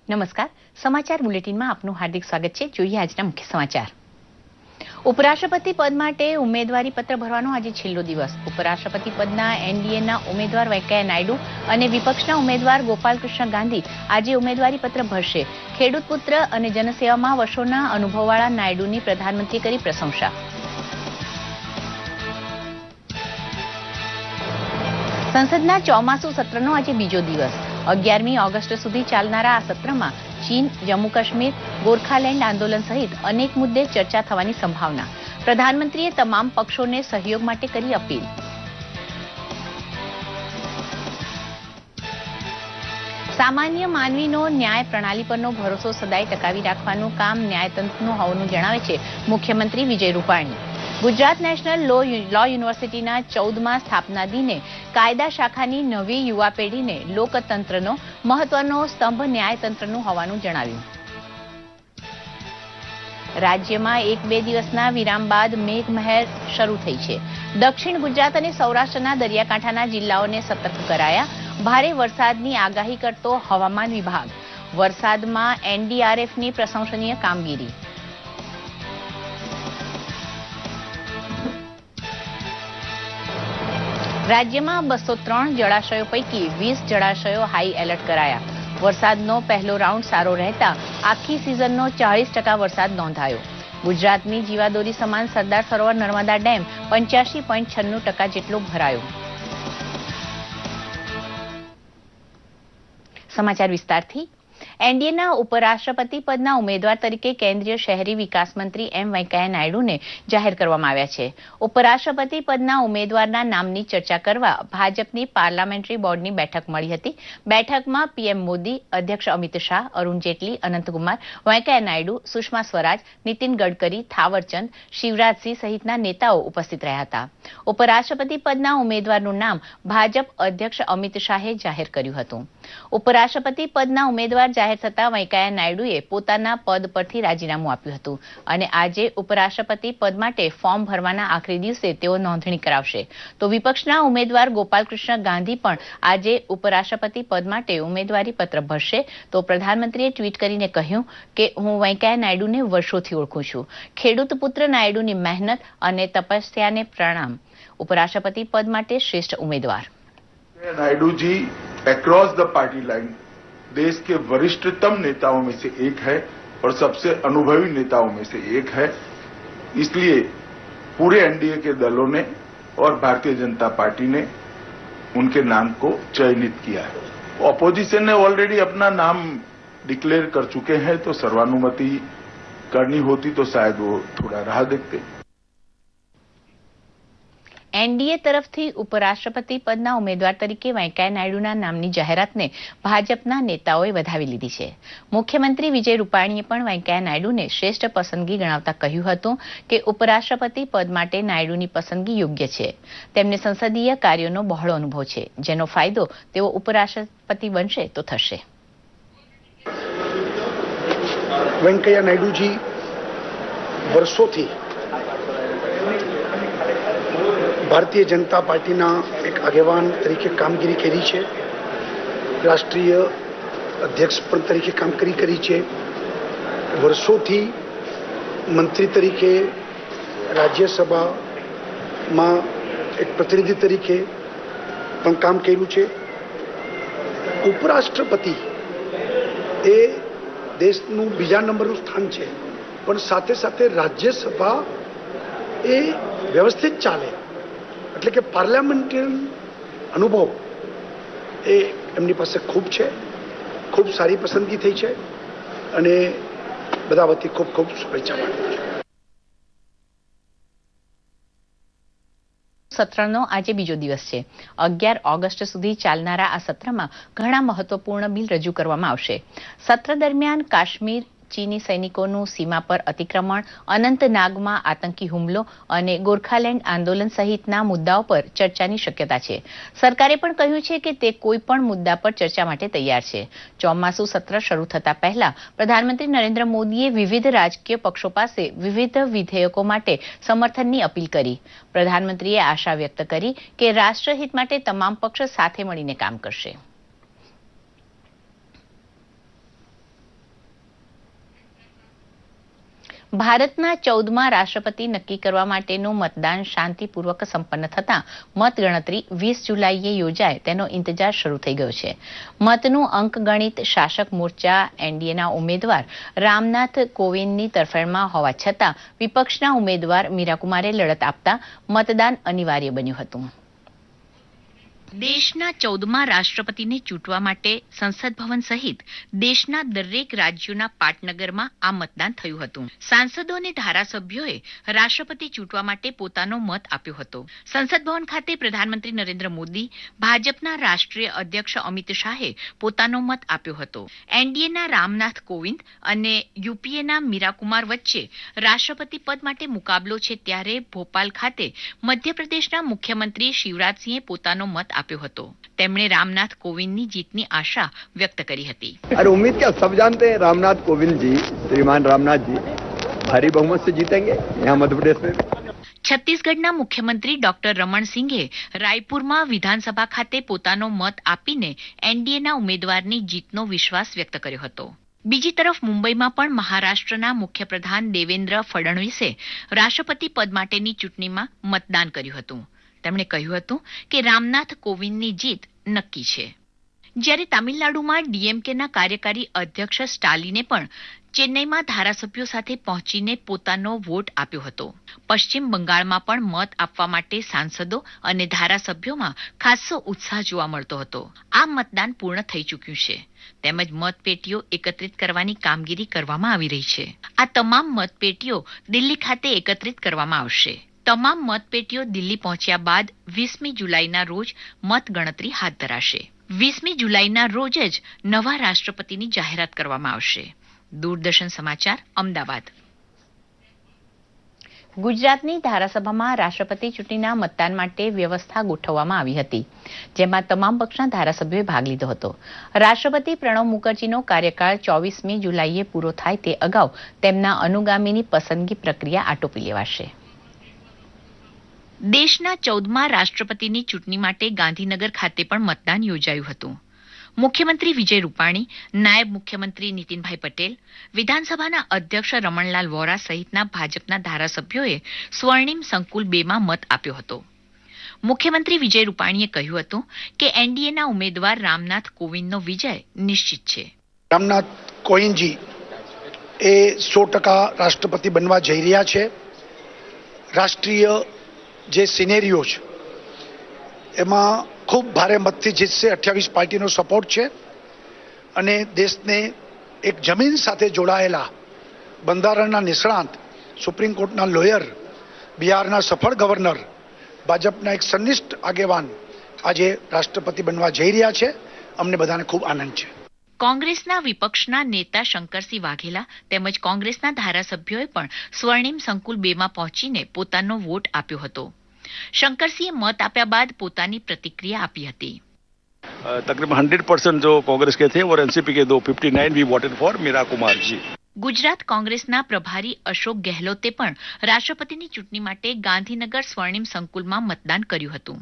નમસ્કાર, સમાચાર બુલેટિનમાં આપનું હાર્દિક સ્વાગત છે. જોઈએ આજના મુખ્ય સમાચાર. ઉપરાષ્ટ્રપતિ પદ માટે ઉમેદવારી પત્ર ભરવાનો આજે છેલ્લો દિવસ. ઉપરાષ્ટ્રપતિ પદના એનડીએના ઉમેદવાર વેંકૈયા નાયડુ અને વિપક્ષના ઉમેદવાર ગોપાલકૃષ્ણ ગાંધી આજે ઉમેદવારી પત્ર ભરશે. ખેડૂત પુત્ર અને જનસેવામાં વર્ષોના અનુભવવાળા નાયડુની પ્રધાનમંત્રીએ કરી પ્રશંસા. સંસદના ચોમાસુ સત્રનો આજે બીજો દિવસ. 11મી ઓગસ્ટ સુધી ચાલનારા આ સત્રમાં ચીન, જમ્મુ કાશ્મીર, ગોરખાલેન્ડ આંદોલન સહિત અનેક મુદ્દે ચર્ચા થવાની સંભાવના. પ્રધાનમંત્રીએ તમામ પક્ષોને સહયોગ માટે કરી અપીલ. સામાન્ય માનવીનો ન્યાય પ્રણાલી પરનો ભરોસો સદાય ટકાવી રાખવાનું કામ ન્યાયતંત્રનું હોવાનું જણાવે છે મુખ્યમંત્રી વિજય રૂપાણી. ગુજરાત નેશનલ લો યુનિવર્સિટીના 14મા સ્થાપના દિને કાયદા શાખાની નવી યુવા પેઢીને લોકતંત્રનો મહત્વનો સ્તંભ ન્યાયતંત્રનું હોવાનું જણાવ્યું. રાજ્યમાં 1-2 દિવસના વિરામ બાદ મેઘમહેર શરૂ થઈ છે. દક્ષિણ ગુજરાત અને સૌરાષ્ટ્રના દરિયાકાંઠાના જિલ્લાઓને સતર્ક કરાયા. ભારે વરસાદની આગાહી કરતો હવામાન વિભાગ. વરસાદમાં એનડીઆરએફની પ્રશંસનીય કામગીરી. રાજ્યમાં 203 જળાશયો પૈકી 20 જળાશયો હાઈ એલર્ટ કરાયા. વરસાદનો પહેલો રાઉન્ડ સારો રહેતા આખી સિઝનનો 40% વરસાદ નોંધાયો. ગુજરાતની જીવાદોરી સમાન સરદાર સરોવર નર્મદા ડેમ 85.96% જેટલો ભરાયો. સમાચાર વિસ્તારથી. એનડીએના ઉપરાષ્ટ્રપતિ પદના ઉમેદવાર તરીકે કેન્દ્રીય શહેરી વિકાસ મંત્રી એમ વેંકૈયા નાયડુને જાહેર કરવામાં આવ્યા છે. ઉપરાષ્ટ્રપતિ પદના ઉમેદવારના નામની ચર્ચા કરવા ભાજપની પાર્લામેન્ટરી બોર્ડની બેઠક મળી હતી. બેઠકમાં પીએમ મોદી, અધ્યક્ષ અમિત શાહ, અરુણ જેટલી, અનંતકુમાર, વેંકૈયા નાયડુ, સુષ્મા સ્વરાજ, નીતિન ગડકરી, થાવરચંદ, શિવરાજસિંહ સહિતના નેતાઓ ઉપસ્થિત રહ્યા હતા. ઉપરાષ્ટ્રપતિ પદના ઉમેદવારનું નામ ભાજપ અધ્યક્ષ અમિત શાહે જાહેર કર્યું હતું. ઉપરાષ્ટ્રપતિ પદના ઉમેદવાર જાહેર થતા વેંકૈયા નાયડુએ પોતાના પદ પરથી રાજીનામું આપ્યું હતું અને આજે ઉપરાષ્ટ્રપતિ પદ માટે ફોર્મ ભરવાના આખરી દિવસે તેઓ નોંધણી કરાવશે. તો વિપક્ષના ઉમેદવાર ગોપાલકૃષ્ણ ગાંધી પણ આજે ઉપરાષ્ટ્રપતિ પદ માટે ઉમેદવારી પત્ર ભરશે. તો પ્રધાનમંત્રીએ ટ્વીટ કરીને કહ્યું કે હું વેંકૈયા નાયડુને વર્ષોથી ઓળખું છું. ખેડૂત પુત્ર નાયડુની મહેનત અને તપસ્યાને પ્રણામ. ઉપરાષ્ટ્રપતિ પદ માટે શ્રેષ્ઠ ઉમેદવાર. Naidu ji across the party line देश के वरिष्ठतम नेताओं में से एक है और सबसे अनुभवी नेताओं में से एक है. इसलिए पूरे एनडीए के दलों ने और भारतीय जनता पार्टी ने उनके नाम को चयनित किया है. ऑपोजिशन ने ऑलरेडी अपना नाम डिक्लेयर कर चुके हैं, तो सर्वानुमति करनी होती तो शायद वो थोड़ा राह देखते. એનડીએ તરફથી ઉપરાષ્ટ્રપતિ પદના ઉમેદવાર તરીકે વેંકૈયા નાયડુના નામની જાહેરાતને ભાજપના નેતાઓએ વધાવી લીધી છે. મુખ્યમંત્રી વિજય રૂપાણીએ પણ વેંકૈયા નાયડુને શ્રેષ્ઠ પસંદગી ગણાવતા કહ્યું હતું કે ઉપરાષ્ટ્રપતિ પદ માટે નાયડુની પસંદગી યોગ્ય છે. તેમને સંસદીય કાર્યોનો બહોળો અનુભવ છે, જેનો ફાયદો તેઓ ઉપરાષ્ટ્રપતિ બનશે તો થશે. વેંકૈયા નાયડુજી વર્ષોથી ભારતીય જનતા પાર્ટીના એક આગેવાન તરીકે કામગીરી કરી છે. રાષ્ટ્રીય અધ્યક્ષ પણ તરીકે કામગીરી કરી છે. વર્ષોથી મંત્રી તરીકે રાજ્યસભામાં એક પ્રતિનિધિ તરીકે પણ કામ કર્યું છે. ઉપરાષ્ટ્રપતિ એ દેશનું બીજા નંબરનું સ્થાન છે, પણ સાથે સાથે રાજ્યસભા એ વ્યવસ્થિત ચાલે એટલે કે પાર્લામેન્ટરી અનુભવ એ એમની પાસે ખૂબ છે. ખૂબ સારી પસંદગી થઈ છે અને બધા વતી ખૂબ ખૂબ શુભેચ્છા પાઠવું છું. સત્રનો આજે બીજો દિવસ છે. 11 ઓગસ્ટ સુધી ચાલનારા આ સત્રમાં ઘણા મહત્વપૂર્ણ બિલ રજૂ કરવામાં આવશે. સત્ર દરમિયાન કાશ્મીર, ચીની સૈનિકોનું સીમા પર અતિક્રમણ, અનંતનાગમાં આતંકી હુમલો અને ગોરખાલેન્ડ આંદોલન સહિતના મુદ્દાઓ પર ચર્ચાની શક્યતા છે. સરકારે પણ કહ્યું છે કે તે કોઈ પણ મુદ્દા પર ચર્ચા માટે તૈયાર છે. ચોમાસુ સત્ર શરૂ થતા પહેલા પ્રધાનમંત્રી નરેન્દ્ર મોદીએ વિવિધ રાજકીય પક્ષો પાસે વિવિધ વિધેયકો માટે સમર્થનની અપીલ કરી. પ્રધાનમંત્રીએ આશા વ્યક્ત કરી કે રાષ્ટ્રહિત માટે તમામ પક્ષ સાથે મળીને કામ કરશે. ભારતના 14મા રાષ્ટ્રપતિ નક્કી કરવા માટેનું મતદાન શાંતિપૂર્વક સંપન્ન થતાં મતગણતરી 20 જુલાઈએ યોજાય તેનો ઇંતજાર શરૂ થઈ ગયો છે. મતનું અંકગણિત શાસક મોરચા એનડીએના ઉમેદવાર રામનાથ કોવિંદની તરફેણમાં હોવા છતાં વિપક્ષના ઉમેદવાર મીરાકુમારે લડત આપતા મતદાન અનિવાર્ય બન્યું હતું. દેશના 14મા રાષ્ટ્રપતિને ચૂંટવા માટે સંસદ ભવન સહિત દેશના દરેક રાજ્યોના પાટનગરમાં આ મતદાન થયું હતું. સાંસદો અને ધારાસભ્યોએ રાષ્ટ્રપતિ ચૂંટવા માટે પોતાનો મત આપ્યો હતો. સંસદ ભવન ખાતે પ્રધાનમંત્રી નરેન્દ્ર મોદી, ભાજપના રાષ્ટ્રીય અધ્યક્ષ અમિત શાહે પોતાનો મત આપ્યો હતો. એનડીએના રામનાથ કોવિંદ અને યુપીએના મીરાકુમાર વચ્ચે રાષ્ટ્રપતિ પદ માટે મુકાબલો છે, ત્યારે ભોપાલ ખાતે મધ્યપ્રદેશના મુખ્યમંત્રી શિવરાજસિંહે પોતાનો મત આપ્યો હતો. તેમણે રામનાથ કોવિંદની જીતની આશા વ્યક્ત કરી હતી. अरे उम्मीद क्या, सब जानते हैं रामनाथ कोविंद जी, श्रीमान रामनाथ जी भारी बहुमत से जीतेंगे यहाँ मध्य प्रदेश में. છત્તીસગઢના મુખ્યમંત્રી ડોક્ટર રમણ સિંઘે રાયપુરમાં વિધાનસભા ખાતે પોતાનો મત આપીને એનડીએના ઉમેદવારની જીતનો વિશ્વાસ વ્યક્ત કર્યો હતો. બીજી તરફ મુંબઈમાં પણ મહારાષ્ટ્રના મુખ્યપ્રધાન દેવેન્દ્ર ફડણવીસે રાષ્ટ્રપતિ પદ માટેની ચૂંટણીમાં મતદાન કર્યું હતું. તેમણે કહ્યું હતું કે રામનાથ કોવિંદની જીત નક્કી છે. જ્યારે તામિલનાડુમાં ડીએમકેના કાર્યકારી અધ્યક્ષ સ્ટાલિને પણ ચેન્નઈમાં ધારાસભ્યો સાથે પહોંચીને પોતાનો વોટ આપ્યો હતો. પશ્ચિમ બંગાળમાં પણ મત આપવા માટે સાંસદો અને ધારાસભ્યોમાં ખાસો ઉત્સાહ જોવા મળતો હતો. આ મતદાન પૂર્ણ થઈ ચૂક્યું છે, તેમજ મતપેટીઓ એકત્રિત કરવાની કામગીરી કરવામાં આવી રહી છે. આ તમામ મતપેટીઓ દિલ્હી ખાતે એકત્રિત કરવામાં આવશે. તમામ મતપેટીઓ દિલ્હી પહોંચ્યા બાદ 20મી જુલાઈના રોજ મતગણતરી હાથ ધરાશે. 20મી જુલાઈના રોજ જ નવા રાષ્ટ્રપતિની જાહેરાત કરવામાં આવશે. દૂરદર્શન સમાચાર, અમદાવાદ. ગુજરાતની ધારાસભામાં રાષ્ટ્રપતિ ચૂંટણીના મતદાન માટે વ્યવસ્થા ગોઠવવામાં આવી હતી, જેમાં તમામ પક્ષના ધારાસભ્યોએ ભાગ લીધો હતો. રાષ્ટ્રપતિ પ્રણવ મુખર્જીનો કાર્યકાળ 24મી જુલાઈએ પૂરો થાય તે અગાઉ તેમના અનુગામીની પસંદગી પ્રક્રિયા આટોપી લેવાશે. દેશના 14મા રાષ્ટ્રપતિની ચૂંટણી માટે ગાંધીનગર ખાતે પણ મતદાન યોજાયું હતું. મુખ્યમંત્રી વિજય રૂપાણી, નાયબ મુખ્યમંત્રી નીતિનભાઈ પટેલ, વિધાનસભાના અધ્યક્ષ રમણલાલ વોરા સહિતના ભાજપના ધારાસભ્યોએ સ્વર્ણિમ સંકુલ 2માં મત આપ્યો હતો. મુખ્યમંત્રી વિજય રૂપાણીએ કહ્યું હતું કે એનડીએના ઉમેદવાર રામનાથ કોવિંદનો વિજય નિશ્ચિત છે. રામનાથ કોવિંદજી એ 100% રાષ્ટ્રપતિ બનવા જઈ રહ્યા છે. રાષ્ટ્રીય જે સિનેરીઓ છે એમાં ખૂબ ભારે મતથી જીતશે. 28 પાર્ટીનો સપોર્ટ છે અને દેશને એક જમીન સાથે જોડાયેલા બંધારણના નિષ્ણાંત, સુપ્રીમ કોર્ટના લોયર, બિહારના સફળ ગવર્નર, ભાજપના એક સંનિષ્ઠ આગેવાન આજે રાષ્ટ્રપતિ બનવા જઈ રહ્યા છે. અમને બધાને ખૂબ આનંદ છે. કોંગ્રેસના વિપક્ષના નેતા શંકરસિંહ વાઘેલા તેમજ કોંગ્રેસના ધારાસભ્યોએ પણ સ્વર્ણિમ સંકુલ 2માં પહોંચીને પોતાનો વોટ આપ્યો હતો. શંકરસિંહે મત આપ્યા બાદ પોતાની પ્રતિક્રિયા આપી હતી. तकरीबन 100% जो कांग्रेस के थे और एनसीपी के 59 we voted for Meira Kumar ji. Gujarat કોંગ્રેસના પ્રભારી અશોક ગેહલોતે પણ રાષ્ટ્રપતિની ચૂંટણી માટે ગાંધીનગર સ્વર્ણિમ સંકુલમાં મતદાન કર્યું હતું.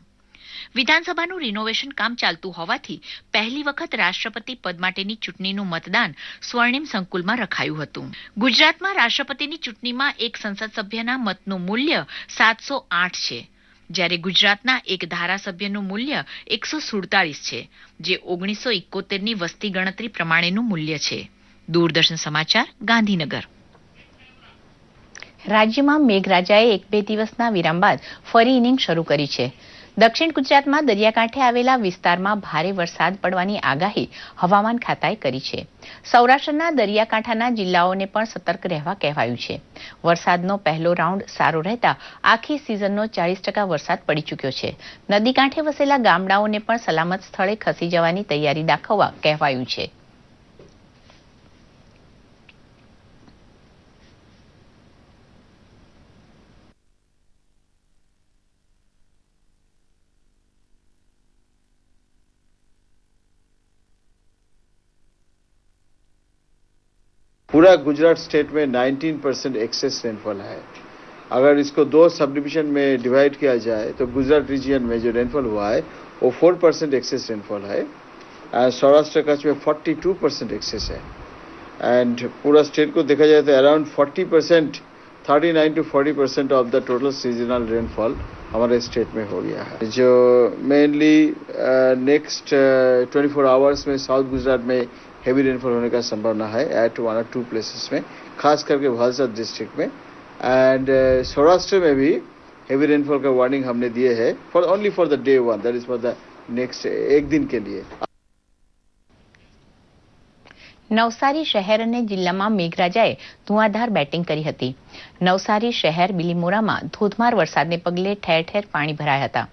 વિધાનસભાનું રિનોવેશન કામ ચાલતું હોવાથી પહેલી વખત રાષ્ટ્રપતિ પદ માટેની ચૂંટણીનું મતદાન સ્વર્ણિમ સંકુલમાં રખાયું હતું. ગુજરાતમાં રાષ્ટ્રપતિની ચૂંટણીમાં એક સંસદ સભ્યના મતનું મૂલ્ય 708 છે, જ્યારે ગુજરાતના એક ધારાસભ્યનું મૂલ્ય 147 છે, જે 1971ની વસ્તી ગણતરી પ્રમાણેનું મૂલ્ય છે. દૂરદર્શન સમાચાર, ગાંધીનગર. રાજ્યમાં મેઘરાજાએ 1-2 દિવસના વિરામ બાદ ફરી ઇનિંગ શરૂ કરી છે. દક્ષિણ ગુજરાતમાં દરિયાકાંઠે આવેલા વિસ્તારમાં ભારે વરસાદ પડવાની આગાહી હવામાન ખાતાએ કરી છે. સૌરાષ્ટ્રના દરિયાકાંઠાના જિલ્લાઓને પણ સતર્ક રહેવા કહેવાયું છે. વરસાદનો પહેલો રાઉન્ડ સારો રહેતા આખી સિઝનનો 40% વરસાદ પડી ચૂક્યો છે. નદી કાંઠે વસેલા ગામડાઓને પણ સલામત સ્થળે ખસી જવાની તૈયારી દાખવવા કહેવાયું છે. पूरा गुजरात स्टेट में 19% एक्सेस रेनफॉल है. अगर इसको 2 सब डिवीजन में डिवाइड किया जाए तो गुजरात रीजन में जो रेनफॉल हुआ है वो 4% एक्सेस रेनफॉल है. सौराष्ट्र कच्छ में 42% एक्सेस है. एंड पूरा स्टेट को देखा जाए तो around 40%, 39 to 40% of the total seasonal rainfall हमारे स्टेट में हो गया है, जो मेनली नेक्स्ट 24 आवर्स में साउथ गुजरात में हेवी रेनफॉल होने का संभावना है एट 1 or 2 प्लेसेस में, खास करके वलसाड डिस्ट्रिक्ट में। एंड सौराष्ट्र में भी हेवी रेनफॉल का वार्निंग हमने दिए है for only for the day 1, that is for the next एक दिन के लिए। નવસારી શહેર અને જિલ્લામાં મેઘરાજાએ ધુઆધાર બેટિંગ કરી હતી। નવસારી શહેર બિલીમોરામાં ધોધમાર વરસાદને પગલે ઠેર ઠેર પાણી ભરાયા હતા।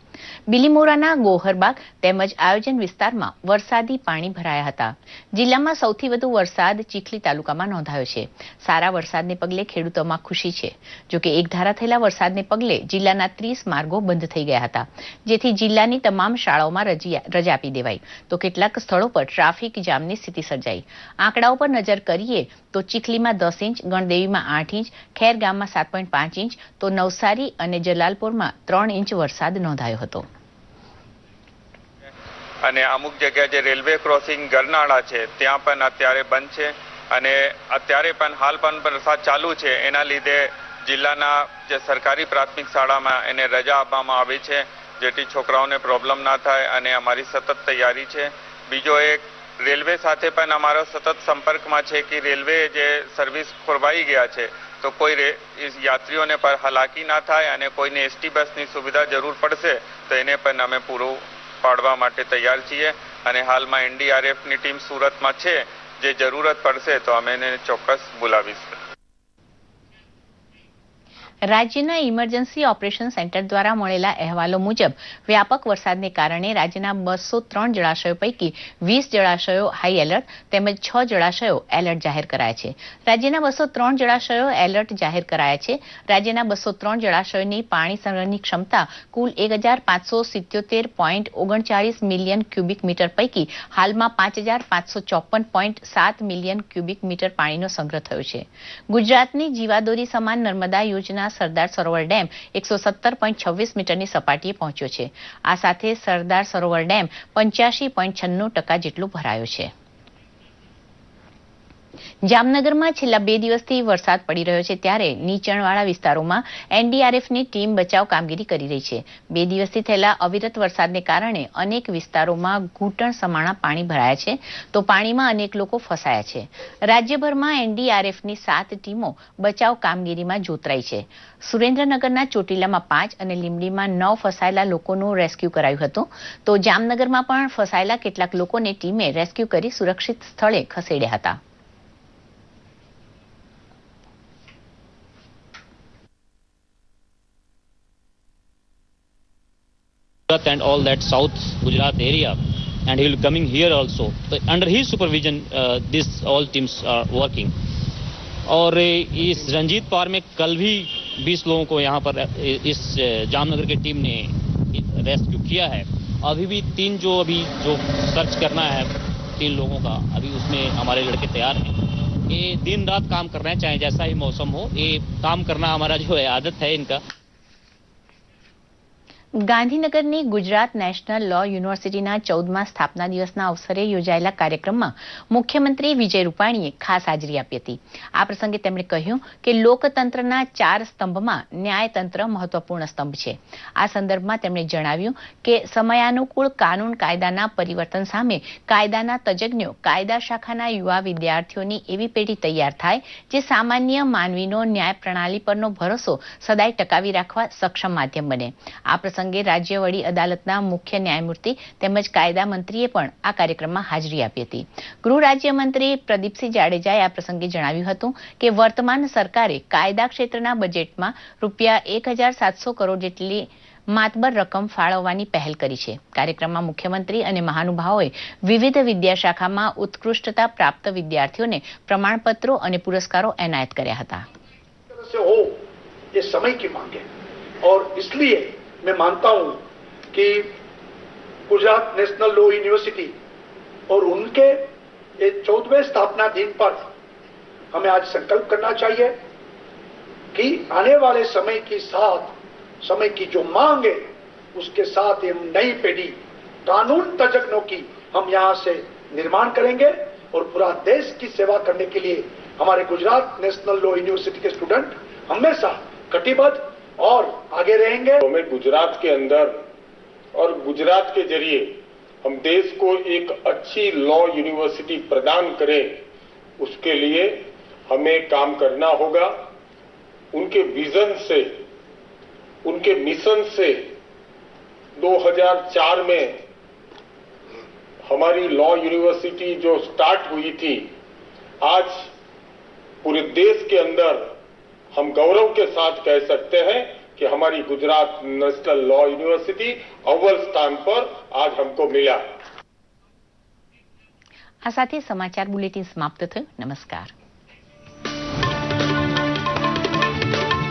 બિલીમોરાના ગોહરબાગ તેમજ આયોજન વિસ્તારમાં વરસાદી પાણી ભરાયા હતા। જિલ્લામાં સૌથી વધુ વરસાદ ચીખલી તાલુકામાં નોંધાયો છે। સારા વરસાદને પગલે ખેડૂતોમાં ખુશી છે। જોકે એકધારા થયેલા વરસાદને પગલે જિલ્લાના 30 માર્ગો બંધ થઈ ગયા હતા, જેથી જિલ્લાની તમામ શાળાઓમાં રજા આપી દેવાઈ, તો કેટલાક સ્થળો પર ટ્રાફિક જામની સ્થિતિ સર્જાઈ। આંકડાઓ પર નજર કરીએ તો ચીખલીમાં 10 ઇંચ, ગણદેવીમાં 8 ઇંચ, ખેર ગામમાં 7.5 ઇંચ, તો નવસારી અને જલાલપોરમાં 3 ઇંચ વરસાદ નોંધાયો હતો। અને અમુક જગ્યા જે રેલવે ક્રોસિંગ ગરનાળા છે ત્યાં પણ અત્યારે બંધ છે અને અત્યારે પણ હાલ પણ વરસાદ ચાલુ છે, એના લીધે જિલ્લાના જે સરકારી પ્રાથમિક શાળામાં એને રજા આપવામાં આવી છે, જેથી છોકરાઓને પ્રોબ્લેમ ના થાય અને અમારી સતત તૈયારી છે। બીજો એક રેલવે સાથે પણ અમારો સતત સંપર્કમાં છે કે રેલવે જે સર્વિસ ખોરવાઈ ગયા છે તો કોઈ યાત્રીઓને પર હાલાકી ના થાય અને કોઈને એસટી બસની સુવિધા જરૂર પડશે તો એને પણ અમે પૂરું પાડવા માટે તૈયાર છીએ અને હાલમાં એનડીઆરએફની ટીમ સુરતમાં છે, જે જરૂરત પડશે તો અમે એને ચોક્કસ બોલાવીશું। રાજ્યના ઇમરજન્સી ઓપરેશન સેન્ટર દ્વારા મળેલા અહેવાલો મુજબ વ્યાપક વરસાદને કારણે રાજ્યના 203 જળાશયો પૈકી 20 જળાશયો હાઈ એલર્ટ તેમજ 6 જળાશયો એલર્ટ જાહેર કરાયા છે। રાજ્યના 203 જળાશયો એલર્ટ જાહેર કરાયા છે। રાજ્યના 203 જળાશયોની પાણી સંગ્રહની ક્ષમતા કુલ 1577.39 મિલિયન ક્યુબિક મીટર પૈકી હાલમાં 5554.7 મિલિયન ક્યુબિક મીટર પાણીનો સંગ્રહ થયો છે। ગુજરાતની જીવાદોરી સમાન નર્મદા યોજના સરદાર સરોવર ડેમ 117.26 મીટરની સપાટીએ પહોંચ્યો છે। આ સાથે સરદાર સરોવર ડેમ 85.96% જેટલો ભરાયો છે। જામનગરમાં છેલ્લા 2 દિવસથી વરસાદ પડી રહ્યો છે, ત્યારે નીચાણવાળા વિસ્તારોમાં એનડીઆરએફની ટીમ બચાવ કામગીરી કરી રહી છે। 2 દિવસથી થયેલા અવિરત વરસાદને કારણે અનેક વિસ્તારોમાં ઘૂંટણ સમાણા પાણી ભરાયા છે, તો પાણીમાં અનેક લોકો ફસાયા છે। રાજ્યભરમાં એનડીઆરએફની 7 ટીમો બચાવ કામગીરીમાં જોતરાઈ છે। સુરેન્દ્રનગરના ચોટીલામાં 5 અને લીંબડીમાં 9 ફસાયેલા લોકોનું રેસ્ક્યુ કરાયું હતું, તો જામનગરમાં પણ ફસાયેલા કેટલાક લોકોને ટીમે રેસ્ક્યુ કરી સુરક્ષિત સ્થળે ખસેડ્યા હતા। and all that South Gujarat area, and he will be coming here also. So under his supervision, this all teams are working. और इस रंजीत पार में कल भी 20 लोगों को यहाँ पर इस जामनगर की टीम ने रेस्क्यू किया है। अभी भी 3 जो सर्च करना है 3 लोगों का, अभी उसमें हमारे लड़के तैयार हैं। ये दिन रात काम कर रहे हैं, चाहे जैसा ही मौसम हो, ये काम करना हमारा जो है आदत है इनका। ગાંધીનગરની ગુજરાત નેશનલ લો યુનિવર્સિટીના 14મા સ્થાપના દિવસના અવસરે યોજાયેલા કાર્યક્રમમાં મુખ્યમંત્રી વિજય રૂપાણીએ ખાસ હાજરી આપી હતી। આ પ્રસંગે તેમણે કહ્યું કે લોકતંત્રના 4 સ્તંભમાં ન્યાયતંત્ર મહત્વપૂર્ણ સ્તંભ છે। આ સંદર્ભમાં તેમણે જણાવ્યું કે સમયાનુકૂળ કાનૂન કાયદાના પરિવર્તન સામે કાયદાના તજજ્ઞો, કાયદા શાખાના યુવા વિદ્યાર્થીઓની એવી પેઢી તૈયાર થાય જે સામાન્ય માનવીનો ન્યાય પ્રણાલી પરનો ભરોસો સદાય ટકાવી રાખવા સક્ષમ માધ્યમ બને। આ પ્રસંગે રાજ્ય વડી અદાલતના મુખ્ય ન્યાયમૂર્તિ તેમજ કાયદા મંત્રીએ પણ આ કાર્યક્રમમાં હાજરી આપી હતી। ગૃહ રાજ્યમંત્રી પ્રદીપસિંહ જાડેજાએ આ પ્રસંગે જણાવ્યું હતું કે વર્તમાન સરકારે કાયદા ક્ષેત્રના બજેટમાં રૂપિયા 1,700 કરોડ જેટલી માતબર રકમ ફાળવવાની પહેલ કરી છે। કાર્યક્રમમાં મુખ્યમંત્રી અને મહાનુભાવોએ વિવિધ વિદ્યાશાખામાં ઉત્કૃષ્ટતા પ્રાપ્ત વિદ્યાર્થીઓને પ્રમાણપત્રો અને પુરસ્કારો એનાયત કર્યા હતા। और इसलिए मैं मानता हूं कि गुजरात नेशनल लॉ यूनिवर्सिटी और उनके 14वें स्थापना दिन पर हमें आज संकल्प करना चाहिए कि आने वाले समय की साथ समय की जो मांग है उसके साथ हम नई पीढ़ी कानून तज्ञों की हम यहां से निर्माण करेंगे और पूरा देश की सेवा करने के लिए हमारे गुजरात नेशनल लॉ यूनिवर्सिटी के स्टूडेंट हमेशा कटिबद्ध और आगे रहेंगे। हमें गुजरात के अंदर और गुजरात के जरिए हम देश को एक अच्छी लॉ यूनिवर्सिटी प्रदान करें, उसके लिए हमें काम करना होगा। उनके विजन से, उनके मिशन से 2004 में हमारी लॉ यूनिवर्सिटी जो स्टार्ट हुई थी, आज पूरे देश के अंदर हम गौरव के साथ कह सकते हैं कि हमारी गुजरात नेशनल लॉ यूनिवर्सिटी अव्वल स्थान पर आज हमको मिला। આ સાથે સમાચાર બુલેટિન સમાપ્ત થયું. નમસ્કાર.